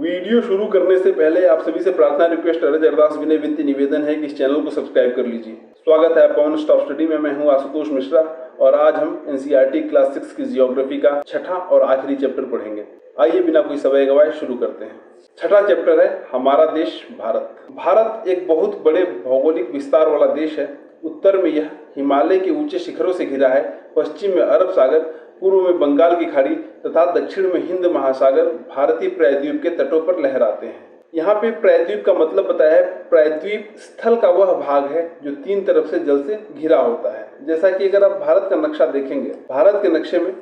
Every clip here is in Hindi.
वीडियो शुरू करने से पहले आप सभी से प्रार्थना, रिक्वेस्ट, अर्ज, अरदास, विनय, विनती, निवेदन है कि इस चैनल को सब्सक्राइब कर लीजिए। स्वागत है आपका वन स्टॉप स्टडी में। मैं हूं आशुतोष मिश्रा और आज हम एनसीईआरटी क्लास 6 की जियोग्राफी का छठा और आखिरी चैप्टर पढ़ेंगे। आइए बिना कोई समय गवाए शुरू करते हैं। छठा चैप्टर है हमारा देश भारत। भारत एक बहुत बड़े भौगोलिक विस्तार वाला देश है। उत्तर में यह हिमालय के ऊंचे शिखरों से घिरा है, पश्चिम में अरब सागर, पूर्व में बंगाल की खाड़ी तथा दक्षिण में हिंद महासागर भारतीय प्रायद्वीप के तटों पर लहराते हैं। यहाँ पे प्रायद्वीप का मतलब बताया है, प्रायद्वीप स्थल का वह भाग है जो तीन तरफ से जल से घिरा होता है। जैसा कि अगर आप भारत का नक्शा देखेंगे, भारत के नक्शे में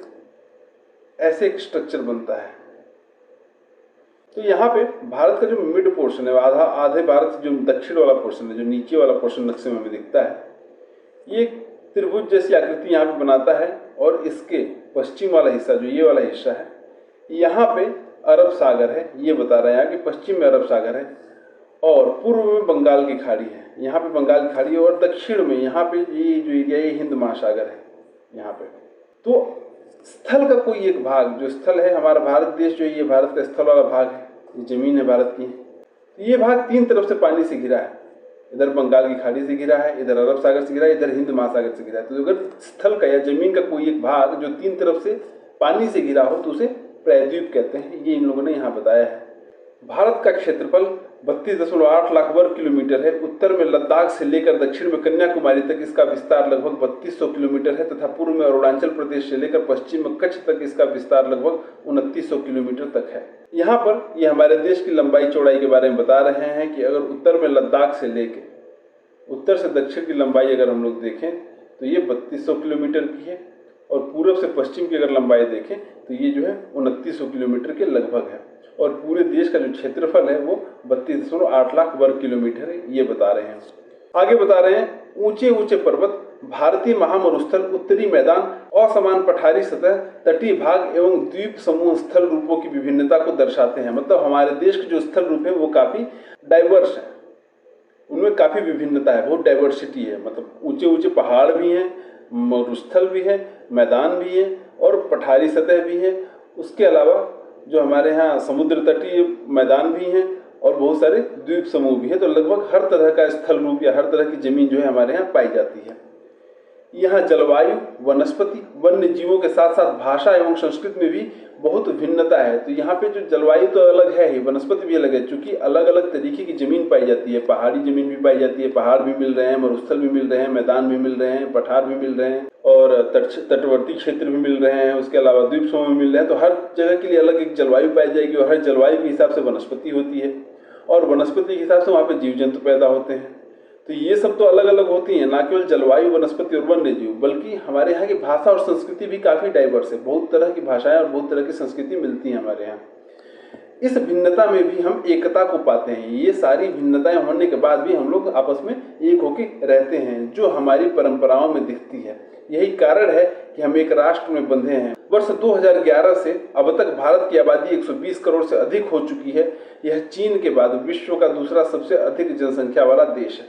ऐसे एक स्ट्रक्चर बनता है। तो यहाँ पे भारत का जो मिड पोर्शन है, आधे भारत जो दक्षिण वाला पोर्शन है, जो नीचे वाला पोर्शन नक्शे में हमें दिखता है, ये त्रिभुज जैसी आकृति यहाँ पे बनाता है और इसके पश्चिम वाला हिस्सा, जो ये वाला हिस्सा है, यहाँ पे अरब सागर है। ये बता रहे हैं कि पश्चिम में अरब सागर है और पूर्व में बंगाल की खाड़ी है। यहाँ पे बंगाल की खाड़ी है और दक्षिण में यहाँ पे ये जो एरिया है हिंद महासागर है। यहाँ पे तो स्थल का कोई एक भाग, जो स्थल है हमारा भारत देश, जो ये भारत का स्थल वाला भाग है, ये जमीन है भारत की, तो ये भाग तीन तरफ से पानी से घिरा है। इधर बंगाल की खाड़ी से घिरा है, इधर अरब सागर से घिरा है, इधर हिंद महासागर से घिरा है। तो अगर स्थल का या जमीन का कोई एक भाग जो तीन तरफ से पानी से घिरा हो तो उसे प्रायद्वीप कहते हैं। ये इन लोगों ने यहाँ बताया है। भारत का क्षेत्रफल 32.8 लाख वर्ग किलोमीटर है। उत्तर में लद्दाख से लेकर दक्षिण में कन्याकुमारी तक इसका विस्तार लगभग 3200 किलोमीटर है तथा पूर्व में अरुणाचल प्रदेश से लेकर पश्चिम में कच्छ तक इसका विस्तार लगभग 2900 किलोमीटर तक है। यहाँ पर ये हमारे देश की लंबाई चौड़ाई के बारे में बता रहे हैं कि अगर उत्तर में लद्दाख से लेके उत्तर से दक्षिण की लंबाई अगर हम लोग देखें तो ये 3200 किलोमीटर की है और पूर्व से पश्चिम की अगर लंबाई देखें तो ये जो है 2900 किलोमीटर के लगभग है। और पूरे देश का जो क्षेत्रफल है वो 32.8 लाख वर्ग किलोमीटर है, ये बता रहे हैं। आगे बता रहे हैं ऊंचे ऊंचे पर्वत, भारतीय महामरुस्थल, उत्तरी मैदान, असमान पठारी सतह, तटीय भाग एवं द्वीप समूह स्थल रूपों की विभिन्नता को दर्शाते हैं। मतलब हमारे देश के जो स्थल रूप है वो काफी डाइवर्स है, उनमें काफी विभिन्नता है, बहुत डाइवर्सिटी है। मतलब ऊंचे ऊंचे पहाड़ भी हैं, मरुस्थल भी है, मैदान भी है और पठारी सतह भी है। उसके अलावा जो हमारे यहाँ समुद्र तटीय मैदान भी हैं और बहुत सारे द्वीप समूह भी है। तो लगभग हर तरह का स्थल रूप या हर तरह की जमीन जो है हमारे यहाँ पाई जाती है। यहाँ जलवायु, वनस्पति, वन्य जीवों के साथ साथ भाषा एवं संस्कृति में भी बहुत भिन्नता है। तो यहाँ पे जो जलवायु तो अलग है ही, वनस्पति भी अलग है, क्योंकि अलग अलग तरीके की जमीन पाई जाती है। पहाड़ी जमीन भी पाई जाती है, पहाड़ भी मिल रहे हैं, मरुस्थल भी मिल रहे हैं, मैदान भी मिल रहे हैं, पठार भी मिल रहे हैं और तटवर्ती क्षेत्र भी मिल रहे हैं। उसके अलावा द्वीप समूह भी मिल रहे हैं। तो हर जगह के लिए अलग एक जलवायु पाई जाएगी और हर जलवायु के हिसाब से वनस्पति होती है और वनस्पति के हिसाब से वहाँ पे जीव जंतु पैदा होते हैं। तो ये सब तो अलग अलग होती हैं, ना केवल जलवायु, वनस्पति और वन्य जीव, बल्कि हमारे यहाँ की भाषा और संस्कृति भी काफी डाइवर्स है। बहुत तरह की भाषाएं और बहुत तरह की संस्कृति मिलती हैं हमारे यहाँ। इस भिन्नता में भी हम एकता को पाते हैं। ये सारी भिन्नताएं होने के बाद भी हम लोग आपस में एक होकर रहते हैं, जो हमारी परंपराओं में दिखती है। यही कारण है कि हम एक राष्ट्र में बंधे हैं। वर्ष 2011 से अब तक भारत की आबादी 120 करोड़ से अधिक हो चुकी है। यह चीन के बाद विश्व का दूसरा सबसे अधिक जनसंख्या वाला देश है।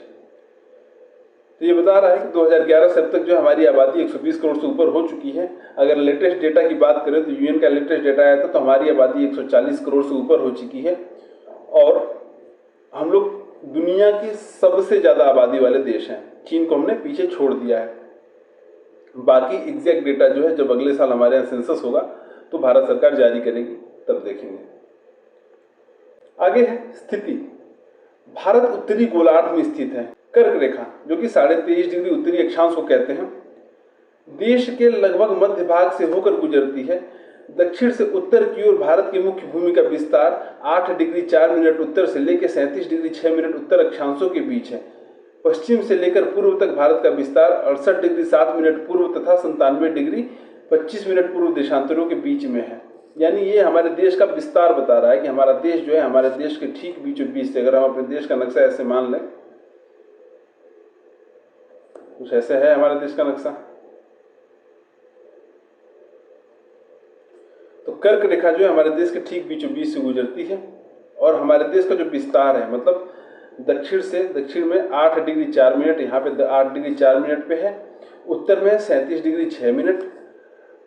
तो ये बता रहा है कि 2011 से अब तक जो हमारी आबादी 120 करोड़ से ऊपर हो चुकी है। अगर लेटेस्ट डेटा की बात करें तो यूएन का लेटेस्ट डेटा आया था तो हमारी आबादी 140 करोड़ से ऊपर हो चुकी है और हम लोग दुनिया की सबसे ज़्यादा आबादी वाले देश हैं। चीन को हमने पीछे छोड़ दिया है। बाकी एग्जैक्ट डेटा जो है जब अगले साल हमारे यहाँ सेंसस होगा तो भारत सरकार जारी करेगी, तब देखेंगे। आगे है स्थिति। भारत उत्तरी गोलार्ध में स्थित है। कर्क रेखा जो कि 23.5 डिग्री उत्तरी अक्षांश को कहते हैं, देश के लगभग मध्य भाग से होकर गुजरती है। दक्षिण से उत्तर की ओर भारत की मुख्य भूमि का विस्तार 8 डिग्री 4 मिनट उत्तर से लेकर 37 डिग्री 6 मिनट उत्तर अक्षांशों के बीच है। पश्चिम से लेकर पूर्व तक भारत का विस्तार 68 डिग्री 7 मिनट पूर्व तथा 97 डिग्री 25 मिनट पूर्व देशांतरों के बीच में है। यानी ये हमारे देश का विस्तार बता रहा है कि हमारा देश जो है हमारे देश के ठीक बीचों बीच से, अगर हम अपने देश का नक्शा ऐसे मान लें, कुछ ऐसे है हमारे देश का नक्शा, तो कर्क रेखा जो है हमारे देश के ठीक बीचों बीच से गुजरती है और हमारे देश का जो विस्तार है, मतलब दक्षिण में 8 डिग्री 4 मिनट, यहाँ पे 8 डिग्री 4 मिनट पे है, उत्तर में 37 डिग्री 6 मिनट,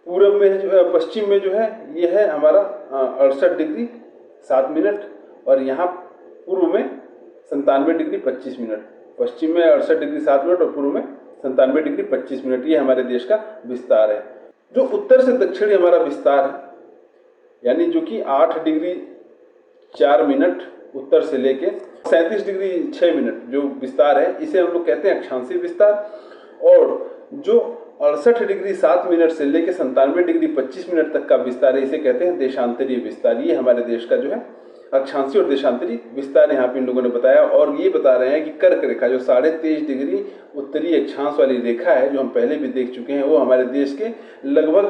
पूर्व में जो है, पश्चिम में जो है ये है हमारा 68 डिग्री 7 मिनट और यहाँ पूर्व में 97 डिग्री 25 मिनट, पश्चिम में 68 डिग्री 7 मिनट और पूर्व में 97 डिग्री 25 मिनट। ये हमारे देश का विस्तार है। जो उत्तर से दक्षिण हमारा विस्तार है, यानी जो कि 8 डिग्री 4 मिनट उत्तर से लेके 37 डिग्री 6 मिनट जो विस्तार है, इसे हम लोग कहते हैं अक्षांशीय विस्तार। और जो 68 डिग्री 7 मिनट से लेके 97 डिग्री 25 मिनट तक का विस्तार है, इसे कहते हैं देशांतरीय विस्तार। ये हमारे देश का जो है अक्षांशीय और देशांतरीय विस्तार यहाँ पे इन लोगों ने बताया। और ये बता रहे हैं कि कर्क रेखा जो 23.5 डिग्री उत्तरी अक्षांश वाली रेखा है, जो हम पहले भी देख चुके हैं, वो हमारे देश के लगभग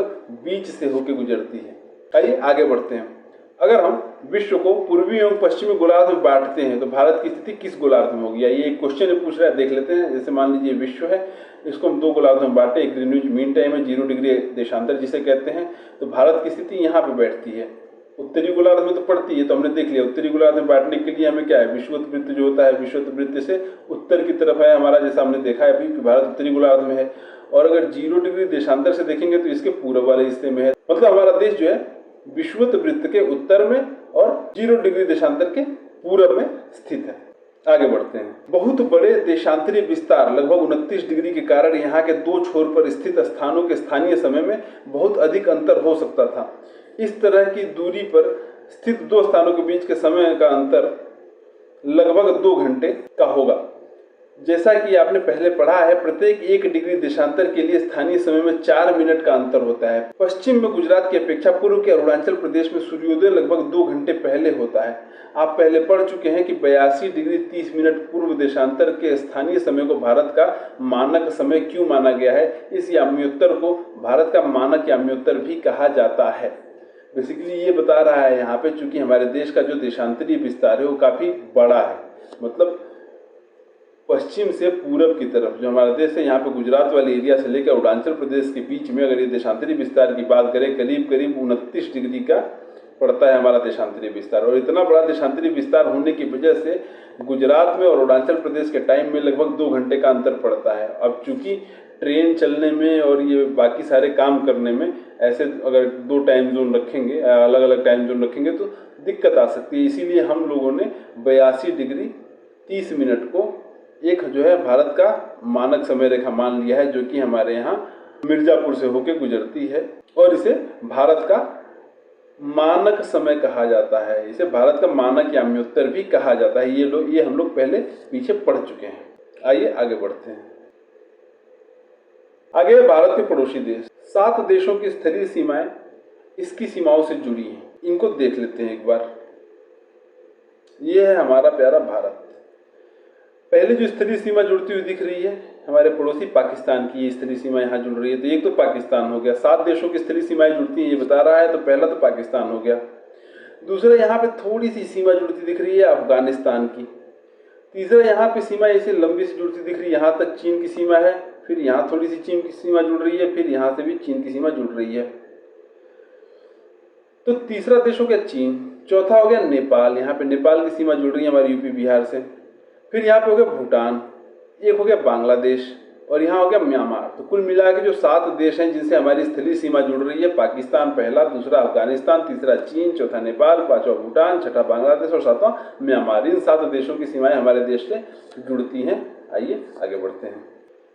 बीच से होकर गुजरती है। आइए आगे बढ़ते हैं। अगर हम विश्व को पूर्वी एवं पश्चिमी गोलार्ध में बांटते हैं तो भारत की स्थिति किस गोलार्ध में होगी? ये एक क्वेश्चन पूछ रहा है, देख लेते हैं। जैसे मान लीजिए विश्व है, इसको हम 2 गोलार्ध में बांटे, एक ग्रीनविच मीन टाइम है, 0 डिग्री देशांतर जिसे कहते हैं, तो भारत की स्थिति यहाँ पे बैठती है। उत्तरी गोलार्ध में तो पड़ती है, तो हमने देख लिया। उत्तरी गोलार्ध में बांटने के लिए हमें क्या है, विषुवत वृत्त जो होता है, विषुवत वृत्त से उत्तर की तरफ है हमारा, जैसा हमने देखा है अभी कि भारत उत्तरी गोलार्ध में है। और अगर 0 डिग्री देशांतर से देखेंगे तो इसके पूर्व वाले हिस्से में है। मतलब हमारा देश जो है विषुवत वृत्त के उत्तर में और 0 डिग्री देशांतर के पूर्व में स्थित है। आगे बढ़ते हैं। बहुत बड़े देशांतरीय विस्तार लगभग 29 डिग्री के कारण यहाँ के 2 छोर पर स्थित स्थानों के स्थानीय समय में बहुत अधिक अंतर हो सकता था। इस तरह की दूरी पर स्थित 2 स्थानों के बीच के समय का अंतर लगभग 2 घंटे का होगा। जैसा कि आपने पहले पढ़ा है, प्रत्येक 1 डिग्री देशांतर के लिए स्थानीय समय में 4 मिनट का अंतर होता है। पश्चिम में गुजरात की अपेक्षा पूर्व के अरुणाचल प्रदेश में सूर्योदय लगभग 2 घंटे पहले होता है। आप पहले पढ़ चुके हैं कि 82 डिग्री 30 मिनट पूर्व देशांतर के स्थानीय समय को भारत का मानक समय क्यों माना गया है। इस याम्योत्तर को भारत का मानक याम्योत्तर भी कहा जाता है। बेसिकली ये बता रहा है यहाँ पे, चूंकि हमारे देश का जो देशांतरीय विस्तार है वो काफी बड़ा है, मतलब पश्चिम से पूरब की तरफ जो हमारा देश है, यहाँ पे गुजरात वाले एरिया से लेकर अरुणाचल प्रदेश के बीच में अगर ये देशांतरीय विस्तार की बात करें, करीब करीब 29 डिग्री का पड़ता है हमारा देशांतरीय विस्तार। और इतना बड़ा देशांतरीय विस्तार होने की वजह से गुजरात में और अरुणाचल प्रदेश के टाइम में लगभग 2 घंटे का अंतर पड़ता है। अब चूंकि ट्रेन चलने में और ये बाकी सारे काम करने में ऐसे अगर 2 टाइम जोन रखेंगे, अलग अलग टाइम जोन रखेंगे तो दिक्कत आ सकती है। इसीलिए हम लोगों ने 82 डिग्री 30 मिनट को एक जो है भारत का मानक समय रेखा मान लिया है, जो कि हमारे यहाँ मिर्जापुर से होकर गुजरती है और इसे भारत का मानक समय कहा जाता है। इसे भारत का मानक याम्योत्तर भी कहा जाता है। ये हम लोग पहले पीछे पढ़ चुके हैं। आइए आगे बढ़ते हैं। आगे भारत के पड़ोसी देश, 7 देशों की स्थलीय सीमाएं इसकी सीमाओं से जुड़ी हैं। इनको देख लेते हैं एक बार। ये है हमारा प्यारा भारत। पहले जो स्थलीय सीमा जुड़ती हुई दिख रही है हमारे पड़ोसी पाकिस्तान की, ये स्थलीय सीमा यहाँ जुड़ रही है, तो एक तो पाकिस्तान हो गया। 7 देशों की स्थलीय सीमाएं जुड़ती हैं ये बता रहा है, तो पहला तो पाकिस्तान हो गया। दूसरा यहाँ पे थोड़ी सी सीमा जुड़ती दिख रही है अफगानिस्तान की। तीसरा यहाँ पे सीमा ऐसे लंबी सी जुड़ती दिख रही है, यहाँ तक चीन की सीमा है, फिर यहाँ थोड़ी सी चीन की सीमा जुड़ रही है, फिर यहाँ से भी चीन की सीमा जुड़ रही है। तो तीसरा देश हो गया चीन। चौथा हो गया नेपाल, यहाँ पे नेपाल की सीमा जुड़ रही है हमारे यूपी बिहार से। फिर यहाँ पे हो गया भूटान, एक हो गया बांग्लादेश और यहाँ हो गया म्यांमार। तो कुल मिला के जो 7 देश हैं जिनसे हमारी स्थलीय सीमा जुड़ रही है, पाकिस्तान पहला, दूसरा अफगानिस्तान, तीसरा चीन, चौथा नेपाल, 5वां भूटान, 6ठा बांग्लादेश और 7वां म्यांमार। इन 7 देशों की सीमाएं हमारे देश से जुड़ती हैं। आइए आगे बढ़ते हैं।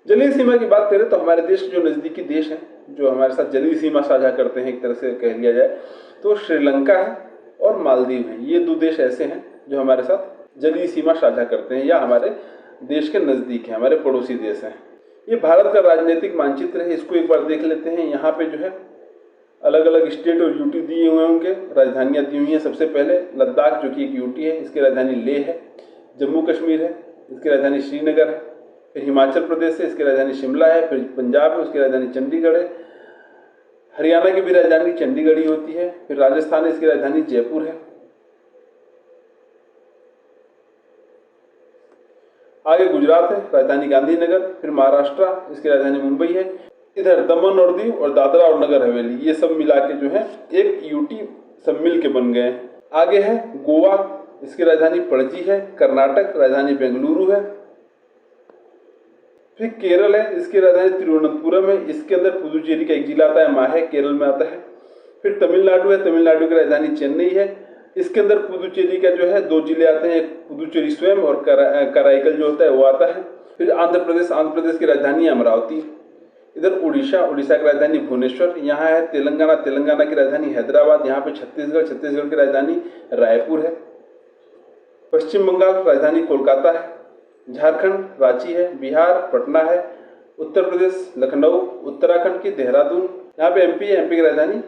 जलीय सीमा की बात करें तो हमारे देश के जो नज़दीकी देश हैं जो हमारे साथ जलीय सीमा साझा करते हैं, एक तरह से कह लिया जाए तो श्रीलंका है और मालदीव है। ये 2 देश ऐसे हैं जो हमारे साथ जलीय सीमा साझा करते हैं या हमारे देश के नज़दीक हैं, हमारे पड़ोसी देश हैं। ये भारत का राजनीतिक मानचित्र है, इसको एक बार देख लेते हैं। यहाँ पे जो है अलग अलग स्टेट और यूटी दिए हुए होंगे, राजधानियाँ दी हुई हैं। सबसे पहले लद्दाख जो कि एक यूटी है, इसकी राजधानी लेह है। जम्मू कश्मीर है, इसकी राजधानी श्रीनगर है। फिर हिमाचल प्रदेश है, इसकी राजधानी शिमला है। फिर पंजाब है, उसकी राजधानी चंडीगढ़ है। हरियाणा की भी राजधानी चंडीगढ़ ही होती है। फिर राजस्थान है, इसकी राजधानी जयपुर है। आगे गुजरात है, राजधानी गांधीनगर। फिर महाराष्ट्र, इसकी राजधानी मुंबई है। इधर दमन और दीव और दादरा और नगर हवेली, ये सब मिला के जो है एक यूटी सब मिल के बन गए। आगे है गोवा, इसकी राजधानी पणजी है। कर्नाटक, राजधानी बेंगलुरु है। फिर केरल है, इसकी राजधानी तिरुवनंतपुरम है। इसके अंदर पुदुचेरी का एक जिला आता है, माहे, केरल में आता है। फिर तमिलनाडु है, तमिलनाडु की राजधानी चेन्नई है। इसके अंदर पुदुचेरी का जो है 2 जिले आते हैं, एक पुदुचेरी स्वयं और कराईकल जो होता है वो आता है। फिर आंध्र प्रदेश की राजधानी अमरावती। इधर उड़ीसा की राजधानी भुवनेश्वर। यहाँ है तेलंगाना की राजधानी हैदराबाद। यहाँ पे छत्तीसगढ़ की राजधानी रायपुर है। पश्चिम बंगाल राजधानी कोलकाता है। झारखंड रांची है। बिहार पटना है। उत्तर प्रदेश लखनऊ। उत्तराखंड की देहरादून। यहाँ पे एमपी की राजधानी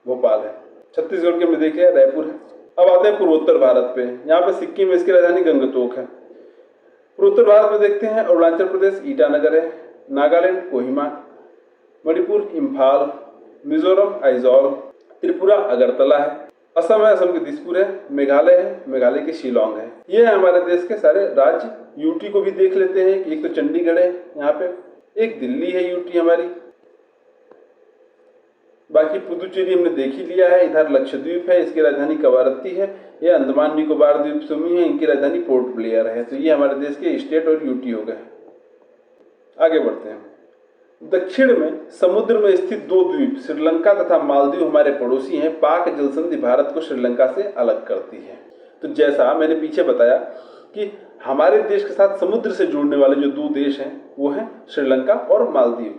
भोपाल है। छत्तीसगढ़ के में देखिए रायपुर है। अब आते हैं पूर्वोत्तर भारत पे। यहाँ पे सिक्किम इसकी राजधानी गंगटोक है। पूर्वोत्तर भारत में देखते हैं अरुणाचल प्रदेश ईटानगर है। नागालैंड कोहिमा। मणिपुर इम्फाल। मिजोरम आइजॉल। त्रिपुरा अगरतला है। असम है, असम के दिसपुर है। मेघालय है, मेघालय की शिलोंग है। ये है हमारे देश के सारे राज्य। यूटी को भी देख लेते हैं कि एक तो चंडीगढ़ है यहाँ पे, एक दिल्ली है यूटी हमारी, बाकी पुदुचेरी हमने देख ही लिया है। इधर लक्षद्वीप है, इसकी राजधानी कवारत्ती है। ये अंडमान निकोबार द्वीप समूह है, इनकी राजधानी पोर्ट ब्लेयर है। तो ये हमारे देश के स्टेट और यूटी हो गए। आगे बढ़ते हैं। दक्षिण में समुद्र में स्थित 2 द्वीप श्रीलंका तथा मालदीव हमारे पड़ोसी हैं। पाक जलसंधि भारत को श्रीलंका से अलग करती है। तो जैसा मैंने पीछे बताया कि हमारे देश के साथ समुद्र से जोड़ने वाले जो 2 देश हैं वो हैं श्रीलंका और मालदीव।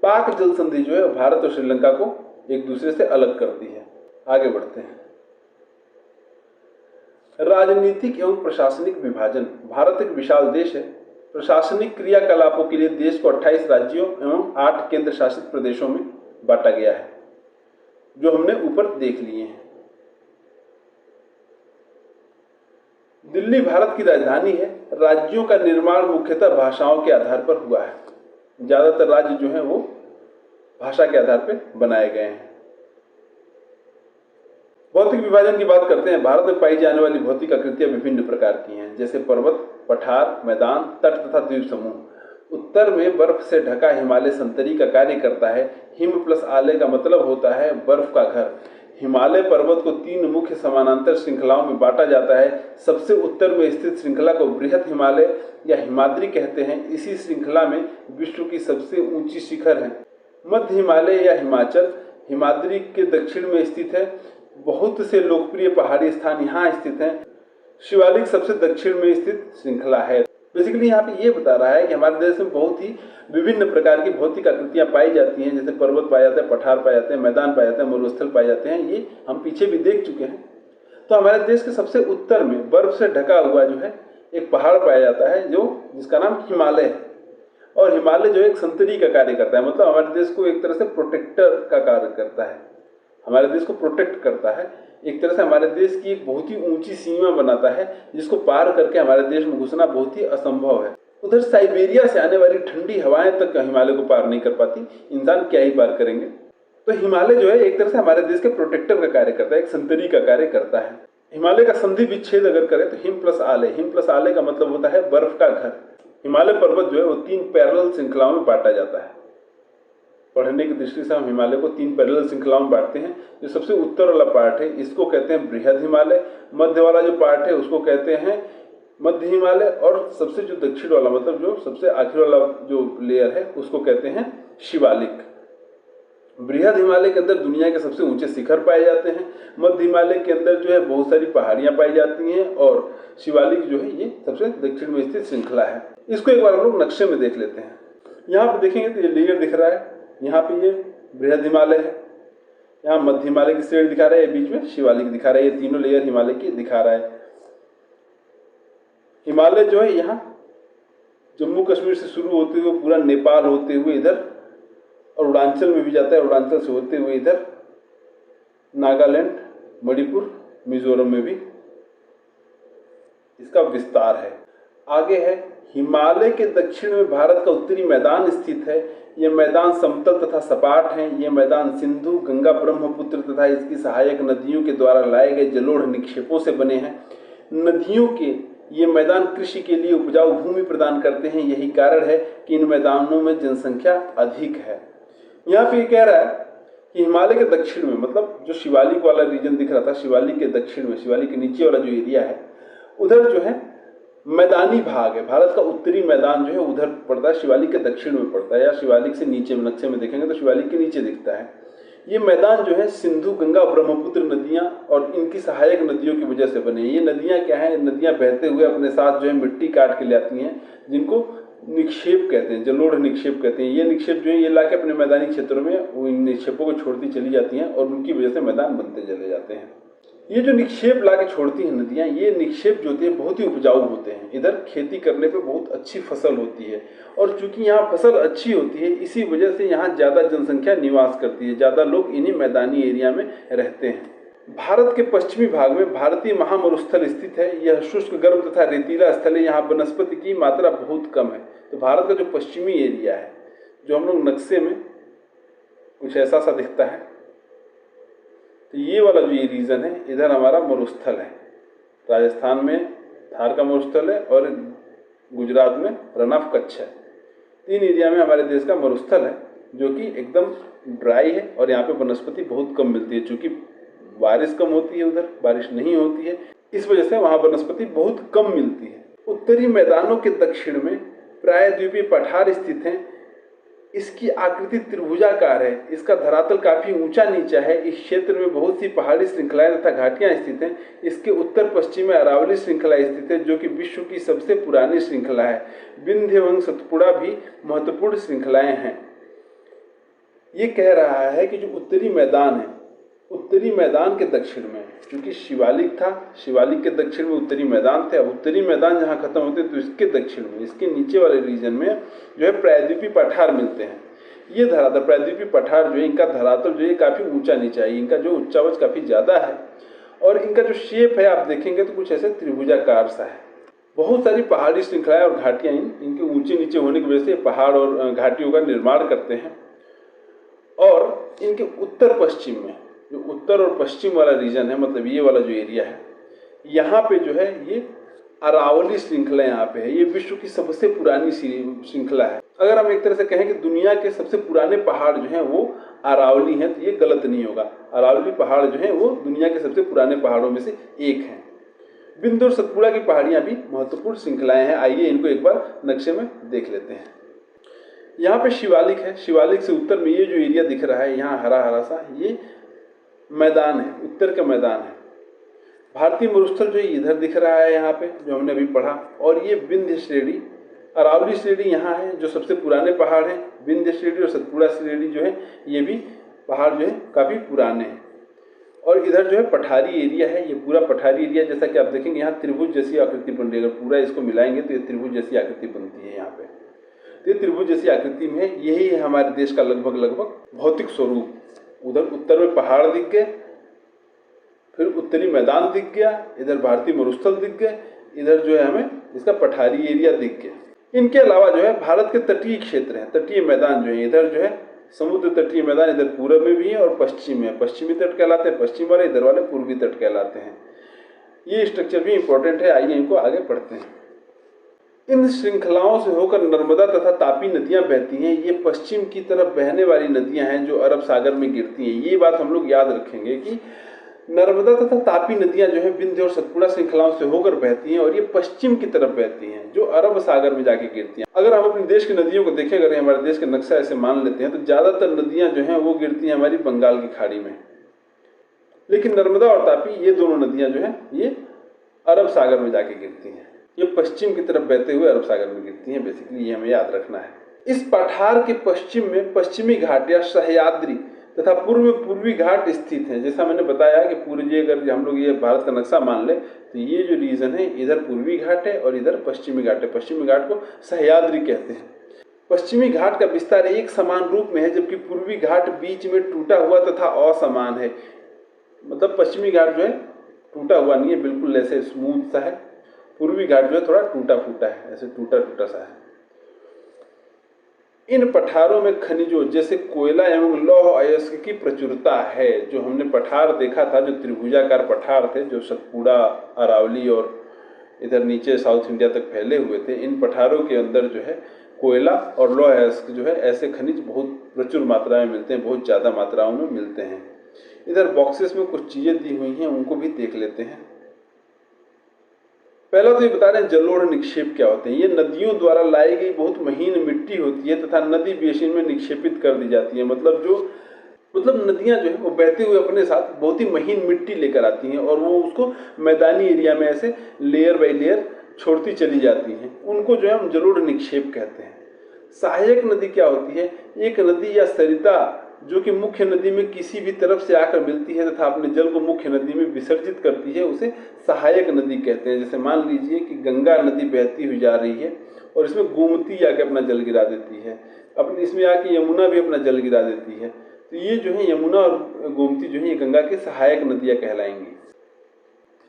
पाक जल संधि जो है भारत और श्रीलंका को एक दूसरे से अलग करती है। आगे बढ़ते हैं। राजनीतिक एवं प्रशासनिक विभाजन। भारत एक विशाल देश है। प्रशासनिक क्रियाकलापों के लिए देश को 28 राज्यों एवं 8 केंद्र शासित प्रदेशों में बांटा गया है, जो हमने ऊपर देख लिए हैं। दिल्ली भारत की राजधानी है। राज्यों का निर्माण मुख्यतः भाषाओं के आधार पर हुआ है। ज्यादातर राज्य जो हैं वो भाषा के आधार पर बनाए गए हैं। भौतिक विभाजन की बात करते हैं। भारत में पाई जाने वाली भौतिक आकृतियां विभिन्न प्रकार की हैं, जैसे पर्वत, पठार, मैदान, तट तथा द्वीप समूह। उत्तर में बर्फ से ढका हिमालय संतरी का कार्य करता है। हिम प्लस आलय का मतलब होता है बर्फ का घर। हिमालय पर्वत को 3 मुख्य समानांतर श्रृंखलाओं में बांटा जाता है। सबसे उत्तर में स्थित श्रृंखला को बृहत हिमालय या हिमाद्री कहते हैं। इसी श्रृंखला में विश्व की सबसे ऊंची शिखर है। मध्य हिमालय या हिमाचल हिमाद्री के दक्षिण में स्थित है। बहुत से लोकप्रिय पहाड़ी स्थान यहाँ स्थित हैं। शिवालिक सबसे दक्षिण में स्थित श्रृंखला है। बेसिकली यहाँ पे ये बता रहा है कि हमारे देश में बहुत ही विभिन्न प्रकार की भौतिक आकृतियां पाई जाती हैं, जैसे पर्वत पाए जाते हैं, पठार पाए जाते हैं, मैदान पाए जाते हैं, मरुस्थल पाए जाते हैं। ये हम पीछे भी देख चुके हैं। तो हमारे देश के सबसे उत्तर में बर्फ से ढका हुआ जो है एक पहाड़ पाया जाता है, जो जिसका नाम हिमालय है। और हिमालय जो एक संतरी का कार्य करता है, मतलब हमारे देश को एक तरह से प्रोटेक्टर का कार्य करता है, हमारे देश को प्रोटेक्ट करता है। एक तरह से हमारे देश की एक बहुत ही ऊंची सीमा बनाता है, जिसको पार करके हमारे देश में घुसना बहुत ही असंभव है। उधर साइबेरिया से आने वाली ठंडी हवाएं तक हिमालय को पार नहीं कर पाती, इंसान क्या ही पार करेंगे। तो हिमालय जो है एक तरह से हमारे देश के प्रोटेक्टर का कार्य करता है, एक संतरी का कार्य करता है। हिमालय का संधि विच्छेद अगर करें तो हिम प्लस आलय का मतलब होता है बर्फ का घर। हिमालय पर्वत जो है वो 3 पैरेलल श्रृंखलाओं में बांटा जाता है। पढ़ने की दृष्टि से हम हिमालय को 3 पैरेलल श्रृंखलाओं में बांटते हैं। जो सबसे उत्तर वाला पार्ट है इसको कहते हैं बृहद हिमालय, मध्य वाला जो पार्ट है उसको कहते हैं मध्य हिमालय, और सबसे जो दक्षिण वाला मतलब जो सबसे आखिर वाला जो लेयर है उसको कहते हैं शिवालिक। बृहद हिमालय के अंदर दुनिया के सबसे ऊंचे शिखर पाए जाते हैं। मध्य हिमालय के अंदर जो है बहुत सारी पहाड़ियां पाई जाती हैं, और शिवालिक जो है ये सबसे दक्षिण में स्थित श्रृंखला है। इसको एक बार हम लोग नक्शे में देख लेते हैं। यहाँ पे देखेंगे तो ये लेयर दिख रहा है, यहाँ पे ये बृहद हिमालय है, यहाँ मध्य हिमालय की श्रेणी दिखा रहा है, बीच में शिवालिक दिखा रहा है। ये तीनों लेयर हिमालय की दिखा रहा है। हिमालय जो है यहाँ जम्मू कश्मीर से शुरू होते हुए पूरा नेपाल होते हुए इधर अरुणाचल में भी जाता है, अरुणाचल से होते हुए इधर नागालैंड, मणिपुर, मिजोरम में भी इसका विस्तार है। आगे है हिमालय के दक्षिण में भारत का उत्तरी मैदान स्थित है। यह मैदान समतल तथा सपाट है। यह मैदान सिंधु, गंगा, ब्रह्मपुत्र तथा इसकी सहायक नदियों के द्वारा लाए गए जलोढ़ निक्षेपों से बने हैं। नदियों के ये मैदान कृषि के लिए उपजाऊ भूमि प्रदान करते हैं। यही कारण है कि इन मैदानों में जनसंख्या अधिक है। यहाँ पे कह रहा है कि हिमालय के दक्षिण में, मतलब जो शिवालिक वाला रीजन दिख रहा था, शिवालिक के दक्षिण में, शिवालिक के नीचे वाला जो एरिया है उधर जो है मैदानी भाग है। भारत का उत्तरी मैदान जो है उधर पड़ता है, शिवालिक के दक्षिण में पड़ता है, या शिवालिक से नीचे में नक्शे में देखेंगे तो शिवालिक के नीचे दिखता है। ये मैदान जो है सिंधु, गंगा, ब्रह्मपुत्र नदियां और इनकी सहायक नदियों की वजह से बने। ये नदियां क्या हैं? नदियां बहते हुए अपने साथ जो है मिट्टी काट के ले आती हैं, जिनको निक्षेप कहते हैं, जलोढ़ निक्षेप कहते हैं। ये निक्षेप जो है ये लाके अपने मैदानी क्षेत्रों में वो इन निक्षेपों को छोड़ती चली जाती हैं और उनकी वजह से मैदान बनते चले जाते हैं। ये जो निक्षेप ला के छोड़ती हैं नदियां, ये निक्षेप जो होते हैं बहुत ही उपजाऊ होते हैं। इधर खेती करने पे बहुत अच्छी फसल होती है और चूंकि यहाँ फसल अच्छी होती है, इसी वजह से यहाँ ज़्यादा जनसंख्या निवास करती है, ज़्यादा लोग इन्हीं मैदानी एरिया में रहते हैं। भारत के पश्चिमी भाग में भारतीय महामरुस्थल स्थित है। यह शुष्क, गर्म तथा रेतीला स्थल है। यहाँ वनस्पति की मात्रा बहुत कम है। तो भारत का जो पश्चिमी एरिया है, जो हम लोग नक्शे में कुछ ऐसा सा दिखता है, तो ये वाला जो ये रीजन है, इधर हमारा मरुस्थल है। राजस्थान में थार का मरुस्थल है और गुजरात में रन ऑफ कच्छ है। 3 एरिया में हमारे देश का मरुस्थल है, जो कि एकदम ड्राई है और यहाँ पे वनस्पति बहुत कम मिलती है। चूँकि बारिश कम होती है, उधर बारिश नहीं होती है, इस वजह से वहाँ वनस्पति बहुत कम मिलती है। उत्तरी मैदानों के दक्षिण में प्रायद्वीपीय पठार स्थित हैं। इसकी आकृति त्रिभुजाकार है। इसका धरातल काफी ऊंचा नीचा है। इस क्षेत्र में बहुत सी पहाड़ी श्रृंखलाएं तथा घाटियां स्थित हैं। इसके उत्तर पश्चिम में अरावली श्रृंखला स्थित है, जो कि विश्व की सबसे पुरानी श्रृंखला है। विंध्य एवं सतपुड़ा भी महत्वपूर्ण श्रृंखलाएं हैं। ये कह रहा है कि जो उत्तरी मैदान है, उत्तरी मैदान के दक्षिण में, क्योंकि शिवालिक था, शिवालिक के दक्षिण में उत्तरी मैदान थे। अब उत्तरी मैदान जहाँ खत्म होते हैं तो इसके दक्षिण में, इसके नीचे वाले रीजन में जो है प्रायद्वीपीय पठार मिलते हैं। ये धरातल प्रायद्वीपीय पठार जो है, इनका धरातल जो है काफी ऊंचा नीचा है। इनका जो उच्चावच काफी ज्यादा है और इनका जो शेप है आप देखेंगे तो कुछ ऐसे त्रिभुजाकार सा है। बहुत सारी पहाड़ी श्रृंखलाएं और घाटियां इनके ऊंचे नीचे होने की वजह से पहाड़ और घाटियों का निर्माण करते हैं। और इनके उत्तर पश्चिम में, जो उत्तर और पश्चिम वाला रीजन है, मतलब ये वाला जो एरिया है, यहाँ पे जो है ये अरावली श्रृंखला यहाँ पे है। ये विश्व की सबसे पुरानी श्रृंखला है। अगर हम एक तरह से कहें कि दुनिया के सबसे पुराने पहाड़ जो हैं वो अरावली हैं, तो ये गलत नहीं होगा। अरावली पहाड़ जो है वो दुनिया के सबसे पुराने पहाड़ों में से एक है। विंध्य और सतपुड़ा की पहाड़ियाँ भी महत्वपूर्ण श्रृंखलाएं हैं। आइए इनको एक बार नक्शे में देख लेते हैं। यहाँ पे शिवालिक है। शिवालिक से उत्तर में ये जो एरिया दिख रहा है, यहाँ हरा हरा सा, ये मैदान है, उत्तर का मैदान है। भारतीय मरुस्थल जो इधर दिख रहा है यहाँ पे, जो हमने अभी पढ़ा, और ये विंध्य श्रेणी, अरावली श्रेणी यहाँ है, जो सबसे पुराने पहाड़ हैं। विंध्य श्रेणी और सतपुड़ा श्रेणी जो है, ये भी पहाड़ जो है काफी पुराने हैं। और इधर जो है पठारी एरिया है। ये पूरा पठारी एरिया, जैसा कि आप देखेंगे यहाँ त्रिभुज जैसी आकृति बन रही है। अगर पूरा इसको मिलाएंगे तो ये त्रिभुज जैसी आकृति बनती है यहाँ पे। तो ये त्रिभुज जैसी आकृति में यही है हमारे देश का लगभग भौतिक स्वरूप। उधर उत्तर में पहाड़ दिख गए, फिर उत्तरी मैदान दिख गया, इधर भारतीय मरुस्थल दिख गए, इधर जो है हमें इसका पठारी एरिया दिख गया। इनके अलावा जो है भारत के तटीय क्षेत्र हैं, तटीय मैदान जो है, इधर जो है समुद्र तटीय मैदान, इधर पूर्व में भी है और पश्चिम में। पश्चिमी तट कहलाते हैं पश्चिम वाले, इधर वाले पूर्वी तट कहलाते हैं। ये स्ट्रक्चर भी इंपॉर्टेंट है। आइए इनको आगे पढ़ते हैं। इन श्रृंखलाओं से होकर नर्मदा तथा तापी नदियां बहती हैं। ये पश्चिम की तरफ बहने वाली नदियां हैं जो अरब सागर में गिरती हैं। ये बात हम लोग याद रखेंगे कि नर्मदा तथा तापी नदियां जो है विंध्य और सतपुड़ा श्रृंखलाओं से होकर बहती हैं और ये पश्चिम की तरफ बहती हैं, जो अरब सागर में जाके गिरती हैं। अगर हम अपने देश की नदियों को देखें, अगर हमारे देश का नक्शा ऐसे मान लेते हैं, तो ज्यादातर नदियां जो हैं वो गिरती हैं हमारी बंगाल की खाड़ी में। लेकिन नर्मदा और तापी, ये दोनों नदियां जो है ये अरब सागर में जाके गिरती हैं। ये पश्चिम की तरफ बहते हुए अरब सागर में गिरती हैं। बेसिकली ये हमें याद रखना है। इस पठार के पश्चिम में पश्चिमी घाट या सह्याद्री तथा पूर्व में पूर्वी घाट स्थित हैं। जैसा मैंने बताया कि पूर्वी, अगर हम लोग ये भारत का नक्शा मान ले तो ये जो रीजन है, इधर पूर्वी घाट है और इधर पश्चिमी घाट है। पश्चिमी घाट को सह्याद्री कहते हैं। पश्चिमी घाट का विस्तार एक समान रूप में है, जबकि पूर्वी घाट बीच में टूटा हुआ तथा असमान है। मतलब पश्चिमी घाट जो है टूटा हुआ नहीं है, बिल्कुल ऐसे स्मूथ सा है। पूर्वी घाट जो है थोड़ा टूटा फूटा है, ऐसे टूटा टूटा सा है। इन पठारों में खनिजों जैसे कोयला एवं लौह अयस्क की प्रचुरता है। जो हमने पठार देखा था, जो त्रिभुजाकार पठार थे, जो सतपुड़ा, अरावली और इधर नीचे साउथ इंडिया तक फैले हुए थे, इन पठारों के अंदर जो है कोयला और लौह अयस्क जो है ऐसे खनिज बहुत प्रचुर मात्रा में मिलते हैं, बहुत ज़्यादा मात्राओं में मिलते हैं। इधर बॉक्सेस में कुछ चीज़ें दी हुई हैं, उनको भी देख लेते हैं। पहला तो ये बता रहे हैं जलोढ़ निक्षेप क्या होते हैं। ये नदियों द्वारा लाई गई बहुत महीन मिट्टी होती है तथा नदी बेसिन में निक्षेपित कर दी जाती है। मतलब जो मतलब नदियां जो है वो बहते हुए अपने साथ बहुत ही महीन मिट्टी लेकर आती हैं और वो उसको मैदानी एरिया में ऐसे लेयर बाय लेयर छोड़ती चली जाती हैं। उनको जो है हम जलोढ़ निक्षेप कहते हैं। सहायक नदी क्या होती है? एक नदी या सरिता जो कि मुख्य नदी में किसी भी तरफ से आकर मिलती है तथा अपने जल को मुख्य नदी में विसर्जित करती है, उसे सहायक नदी कहते हैं। जैसे मान लीजिए कि गंगा नदी बहती हुई जा रही है और इसमें गोमती आके अपना जल गिरा देती है, अपने इसमें आके यमुना भी अपना जल गिरा देती है। तो ये जो है यमुना और गोमती जो है ये गंगा की सहायक नदियां कहलाएंगी।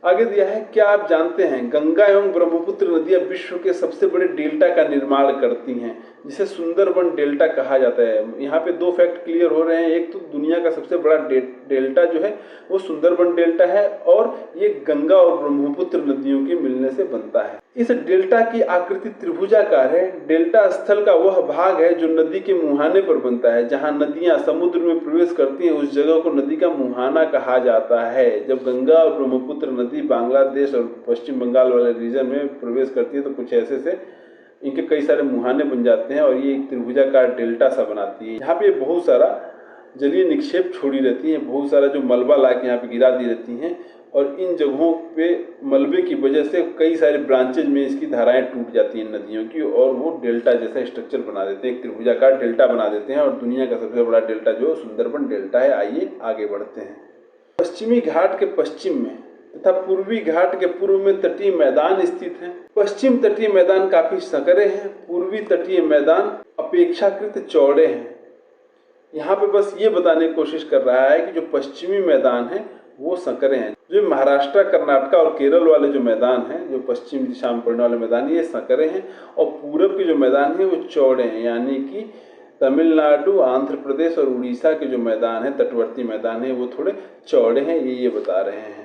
आगे दिया है, क्या आप जानते हैं गंगा एवं ब्रह्मपुत्र नदियां विश्व के सबसे बड़े डेल्टा का निर्माण करती हैं, जिसे सुंदरबन डेल्टा कहा जाता है। यहाँ पे दो फैक्ट क्लियर हो रहे हैं। एक तो दुनिया का सबसे बड़ा डेल्टा जो है वो सुंदरबन डेल्टा है और ये गंगा और ब्रह्मपुत्र नदियों के मिलने से बनता है। इस डेल्टा की आकृति त्रिभुजाकार है। डेल्टा स्थल का वह भाग है जो नदी के मुहाने पर बनता है। जहाँ नदियां समुद्र में प्रवेश करती हैं उस जगह को नदी का मुहाना कहा जाता है। जब गंगा और ब्रह्मपुत्र नदी बांग्लादेश और पश्चिम बंगाल वाले रीजन में प्रवेश करती है तो कुछ ऐसे से इनके कई सारे मुहाने बन जाते हैं और ये एक त्रिभुजाकार डेल्टा सा बनाती है। यहाँ पे बहुत सारा जलीय निक्षेप छोड़ी रहती है, बहुत सारा जो मलबा ला के यहाँ पे गिरा दी रहती हैं और इन जगहों पे मलबे की वजह से कई सारे ब्रांचेज में इसकी धाराएं टूट जाती हैं नदियों की और वो डेल्टा जैसा स्ट्रक्चर बना देते हैं, एक त्रिभुजाकार डेल्टा बना देते हैं। और दुनिया का सबसे बड़ा डेल्टा जो सुंदरबन डेल्टा है। आइए आगे बढ़ते हैं। पश्चिमी घाट के पश्चिम में तथा पूर्वी घाट के पूर्व में तटीय मैदान स्थित हैं। पश्चिम तटीय मैदान काफी संकरे हैं, पूर्वी तटीय मैदान अपेक्षाकृत चौड़े हैं। यहाँ पे बस ये बताने की कोशिश कर रहा है कि जो पश्चिमी मैदान है वो संकरे हैं। जो महाराष्ट्र, कर्नाटक और केरल वाले जो मैदान हैं, जो पश्चिम दिशा में पड़ने वाले मैदान, ये संकरे हैं और पूरब के जो मैदान है वो चौड़े हैं। यानी कि तमिलनाडु, आंध्र प्रदेश और उड़ीसा के जो मैदान है, तटवर्ती मैदान है, वो थोड़े चौड़े हैं, ये बता रहे हैं।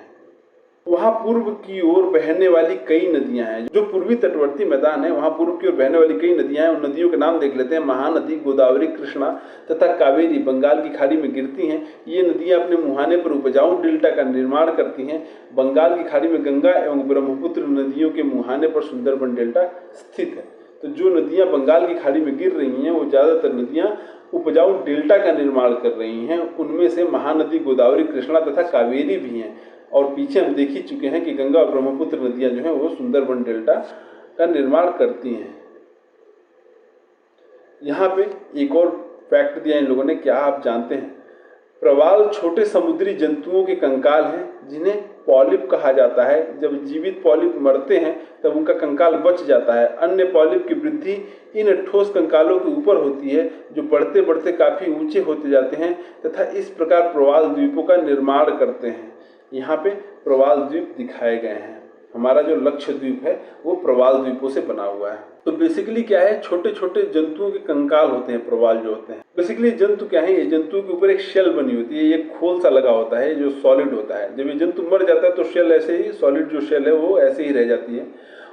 वहाँ पूर्व की ओर बहने वाली कई नदियां हैं। जो पूर्वी तटवर्ती मैदान है वहाँ पूर्व की ओर बहने वाली कई नदियां हैं। उन नदियों के नाम देख लेते हैं। महानदी, गोदावरी, कृष्णा तथा कावेरी बंगाल की खाड़ी में गिरती हैं। ये नदियां अपने मुहाने पर उपजाऊ डेल्टा का निर्माण करती हैं। बंगाल की खाड़ी में गंगा एवं ब्रह्मपुत्र नदियों के मुहाने पर सुंदरबन डेल्टा स्थित है। तो जो नदियां बंगाल की खाड़ी में गिर रही हैं वो ज्यादातर नदियां उपजाऊ डेल्टा का निर्माण कर रही हैं। उनमें से महानदी, गोदावरी, कृष्णा तथा कावेरी भी हैं। और पीछे हम देख ही चुके हैं कि गंगा और ब्रह्मपुत्र नदियां जो हैं वो सुंदरबन डेल्टा का निर्माण करती हैं। यहाँ पे एक और फैक्ट दिया इन लोगों ने, क्या आप जानते हैं? प्रवाल छोटे समुद्री जंतुओं के कंकाल हैं जिन्हें पॉलिप कहा जाता है। जब जीवित पॉलिप मरते हैं तब उनका कंकाल बच जाता है। अन्य पॉलिप की वृद्धि इन ठोस कंकालों के ऊपर होती है जो बढ़ते बढ़ते काफी ऊंचे होते जाते हैं तथा इस प्रकार प्रवाल द्वीपों का निर्माण करते हैं। यहाँ पे प्रवाल द्वीप दिखाए गए हैं। हमारा जो लक्षद्वीप है वो प्रवाल द्वीपों से बना हुआ है। तो बेसिकली क्या है, छोटे छोटे जंतुओं के कंकाल होते हैं प्रवाल जो होते हैं। बेसिकली जंतु क्या है, ये जंतु के ऊपर एक शेल बनी होती है, ये खोल सा लगा होता है जो सॉलिड होता है। जब ये जंतु मर जाता है तो शेल ऐसे ही, सॉलिड जो शेल है वो ऐसे ही रह जाती है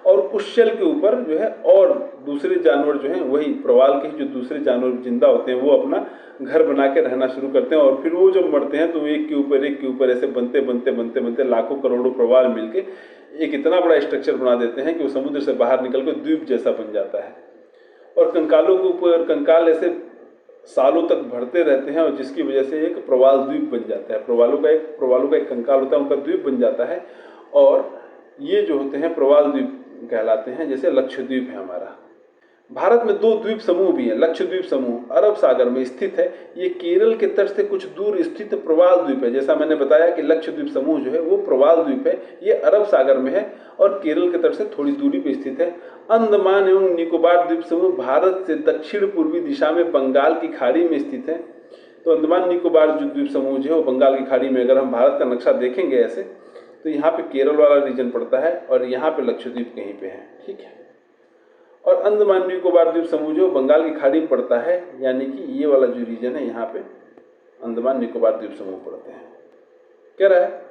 और उस शेल के ऊपर जो है और दूसरे जानवर जो हैं वही प्रवाल के जो दूसरे जानवर जिंदा होते हैं वो अपना घर बना के रहना शुरू करते हैं। और फिर वो जब मरते हैं तो एक के ऊपर ऐसे बनते बनते बनते बनते लाखों करोड़ों प्रवाल मिलके एक इतना बड़ा स्ट्रक्चर बना देते हैं कि वो समुद्र से बाहर निकल कर द्वीप जैसा बन जाता है। और कंकालों के ऊपर कंकाल ऐसे सालों तक बढ़ते रहते हैं और जिसकी वजह से एक प्रवाल द्वीप बन जाता है। प्रवालों का एक कंकाल होता है, उनका द्वीप बन जाता है और ये जो होते हैं प्रवाल द्वीप कहलाते हैं। जैसे लक्षद्वीप है हमारा। भारत में दो द्वीप समूह भी हैं। लक्षद्वीप समूह अरब सागर में स्थित है। ये केरल के तट से कुछ दूर स्थित प्रवाल द्वीप है। जैसा मैंने बताया कि लक्षद्वीप समूह जो है वो प्रवाल द्वीप है, ये अरब सागर में है और केरल के तट से थोड़ी दूरी पर स्थित है। अंडमान एवं निकोबार द्वीप समूह भारत से दक्षिण पूर्वी दिशा में बंगाल की खाड़ी में स्थित है। तो अंडमान निकोबार जो द्वीप समूह जो है वो बंगाल की खाड़ी में, अगर हम भारत का नक्शा देखेंगे ऐसे तो यहाँ पे केरल वाला रीजन पड़ता है और यहाँ पे लक्षद्वीप कहीं पे है, ठीक है। और अंडमान निकोबार द्वीप समूह जो बंगाल की खाड़ी में पड़ता है, यानी कि ये वाला जो रीजन है यहाँ पे अंडमान निकोबार द्वीप समूह पड़ते हैं। कह रहा है,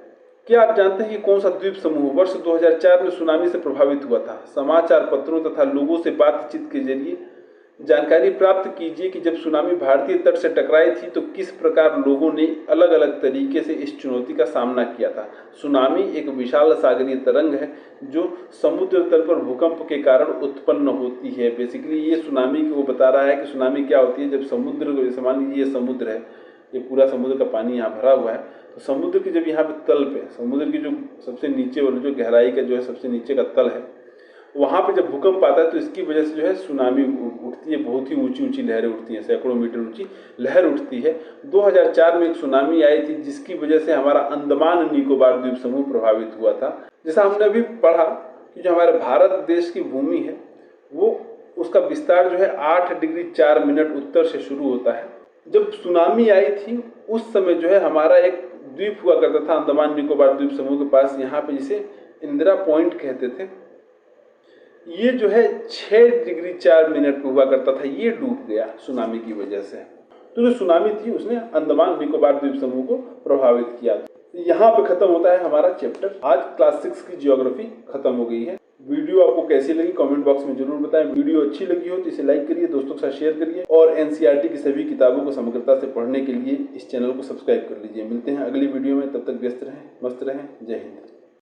क्या आप जानते हैं कि कौन सा द्वीप समूह वर्ष 2004 में सुनामी से प्रभावित हुआ था? समाचार पत्रों तथा लोगों से बातचीत के जरिए जानकारी प्राप्त कीजिए कि जब सुनामी भारतीय तट से टकराई थी तो किस प्रकार लोगों ने अलग अलग तरीके से इस चुनौती का सामना किया था। सुनामी एक विशाल सागरीय तरंग है जो समुद्र तल पर भूकंप के कारण उत्पन्न होती है। बेसिकली ये सुनामी को बता रहा है कि सुनामी क्या होती है जब समुद्र को, जैसे मान लीजिए ये समुद्र है ये पूरा समुद्र का पानी यहाँ भरा हुआ है। तो समुद्र की जब यहाँ पे तल पे, समुद्र की जो सबसे नीचे वाली जो गहराई का जो है सबसे नीचे का तल है, वहाँ पे जब भूकंप आता है तो इसकी वजह से जो है सुनामी उठती है, बहुत ही ऊंची ऊंची लहरें उठती हैं, सैकड़ों मीटर ऊंची लहर उठती है। 2004 में एक सुनामी आई थी जिसकी वजह से हमारा अंडमान निकोबार द्वीप समूह प्रभावित हुआ था। जैसा हमने अभी पढ़ा कि जो हमारे भारत देश की भूमि है वो उसका विस्तार जो है 8 डिग्री 4 मिनट उत्तर से शुरू होता है। जब सुनामी आई थी उस समय जो है हमारा एक द्वीप हुआ करता था अंडमान निकोबार द्वीप समूह के पास, यहाँ पे जिसे इंदिरा पॉइंट कहते थे। ये जो है 6 डिग्री 4 मिनट पे हुआ करता था, ये डूब गया सुनामी की वजह से। तो जो सुनामी थी उसने अंडमान निकोबार द्वीप समूह को प्रभावित किया। यहाँ पे खत्म होता है हमारा चैप्टर। आज क्लास 6 की जियोग्राफी खत्म हो गई है। वीडियो आपको कैसी लगी कमेंट बॉक्स में जरूर बताएं। वीडियो अच्छी लगी हो तो इसे लाइक करिए, दोस्तों के साथ शेयर करिए और एनसीईआरटी की सभी किताबों को समग्रता से पढ़ने के लिए इस चैनल को सब्सक्राइब कर लीजिए। मिलते हैं अगली वीडियो में, तब तक व्यस्त रहें, मस्त रहें। जय हिंद।